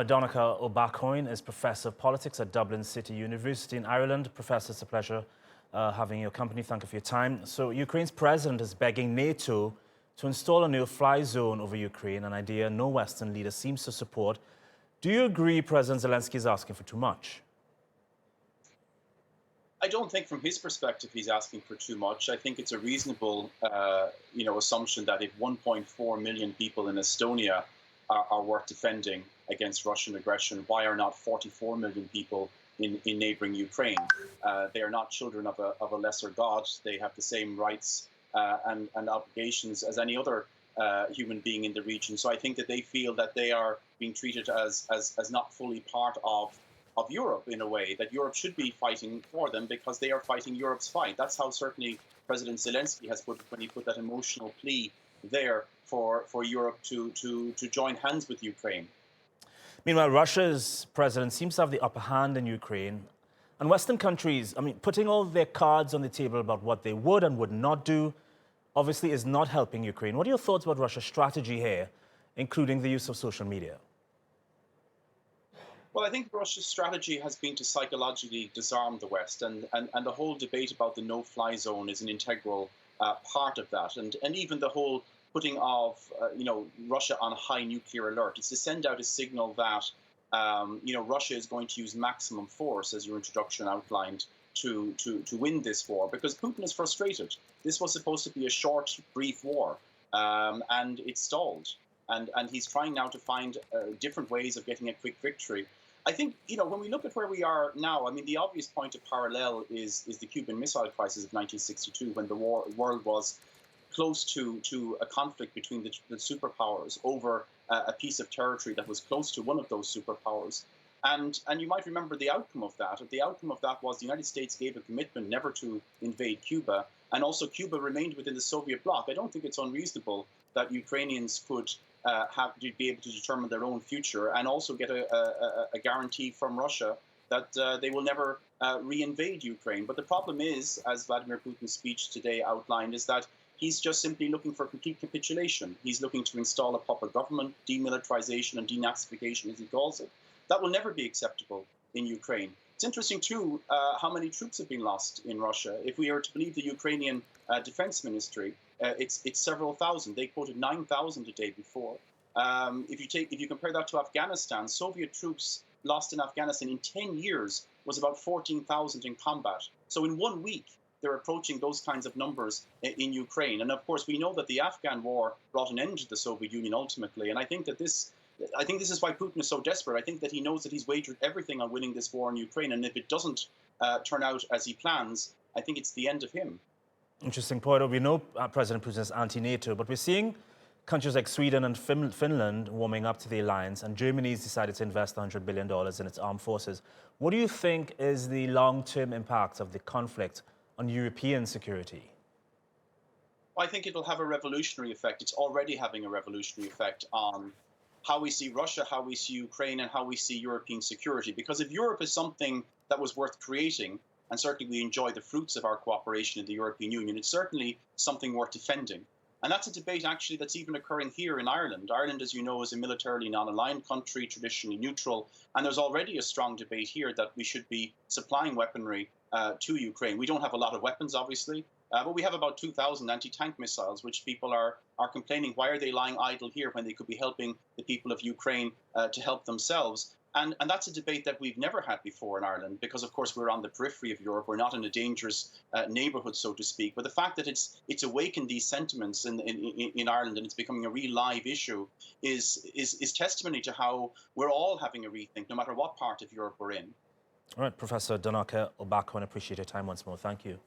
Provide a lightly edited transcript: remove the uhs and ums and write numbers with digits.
Donnacha Beacháin is Professor of Politics at Dublin City University in Ireland. Professor, it's a pleasure having your company. Thank you for your time. So Ukraine's president is begging NATO to install a no-fly zone over Ukraine, an idea no Western leader seems to support. Do you agree President Zelensky is asking for too much? I don't think from his perspective he's asking for too much. I think it's a reasonable assumption that if 1.4 million people in Estonia are worth defending against Russian aggression, why are not 44 million people in neighboring Ukraine? They are not children of a lesser god. They have the same rights and obligations as any other human being in the region. So I think that they feel that they are being treated as not fully part of Europe in a way, that Europe should be fighting for them because they are fighting Europe's fight. That's how certainly President Zelensky has put it when he put that emotional plea there for Europe to join hands with Ukraine. Meanwhile, Russia's president seems to have the upper hand in Ukraine. And Western countries, putting all their cards on the table about what they would and would not do, obviously is not helping Ukraine. What are your thoughts about Russia's strategy here, including the use of social media? Well, I think Russia's strategy has been to psychologically disarm the West, and the whole debate about the no-fly zone is an integral part of that, and even the whole putting of Russia on high nuclear alert. It's to send out a signal that Russia is going to use maximum force, as your introduction outlined, to win this war, because Putin is frustrated. This was supposed to be a short, brief war, and it stalled, and he's trying now to find different ways of getting a quick victory. I think, when we look at where we are now, the obvious point of parallel is the Cuban Missile Crisis of 1962, when the world was close to a conflict between the superpowers over a piece of territory that was close to one of those superpowers. And you might remember the outcome of that. The outcome of that was the United States gave a commitment never to invade Cuba, and also Cuba remained within the Soviet bloc. I don't think it's unreasonable that Ukrainians could be able to determine their own future and also get a guarantee from Russia that they will never re-invade Ukraine. But the problem is, as Vladimir Putin's speech today outlined, is that he's just simply looking for complete capitulation. He's looking to install a puppet government, demilitarization and denazification, as he calls it. That will never be acceptable in Ukraine. It's interesting, too, how many troops have been lost in Russia. If we are to believe the Ukrainian Defense Ministry, it's several thousand. They quoted 9,000 a day before. If you compare that to Afghanistan, Soviet troops lost in Afghanistan in 10 years was about 14,000 in combat. So in 1 week, they're approaching those kinds of numbers in Ukraine. And of course, we know that the Afghan war brought an end to the Soviet Union ultimately. And I think this is why Putin is so desperate. I think that he knows that he's wagered everything on winning this war in Ukraine. And if it doesn't turn out as he plans, I think it's the end of him. Interesting point. We know President Putin is anti-NATO, but we're seeing countries like Sweden and Finland warming up to the alliance, and Germany's decided to invest $100 billion in its armed forces. What do you think is the long-term impact of the conflict on European security? I think it'll have a revolutionary effect. It's already having a revolutionary effect on how we see Russia, how we see Ukraine, and how we see European security. Because if Europe is something that was worth creating, and certainly we enjoy the fruits of our cooperation in the European Union, it's certainly something worth defending. And that's a debate, actually, that's even occurring here in Ireland. Ireland, as you know, is a militarily non-aligned country, traditionally neutral. And there's already a strong debate here that we should be supplying weaponry to Ukraine. We don't have a lot of weapons, obviously, but we have about 2,000 anti-tank missiles, which people are complaining, why are they lying idle here when they could be helping the people of Ukraine to help themselves? And that's a debate that we've never had before in Ireland, because, of course, we're on the periphery of Europe. We're not in a dangerous neighbourhood, so to speak. But the fact that it's awakened these sentiments in Ireland and it's becoming a real live issue is testimony to how we're all having a rethink, no matter what part of Europe we're in. All right, Professor Donnacha Beacháin, appreciate your time once more. Thank you.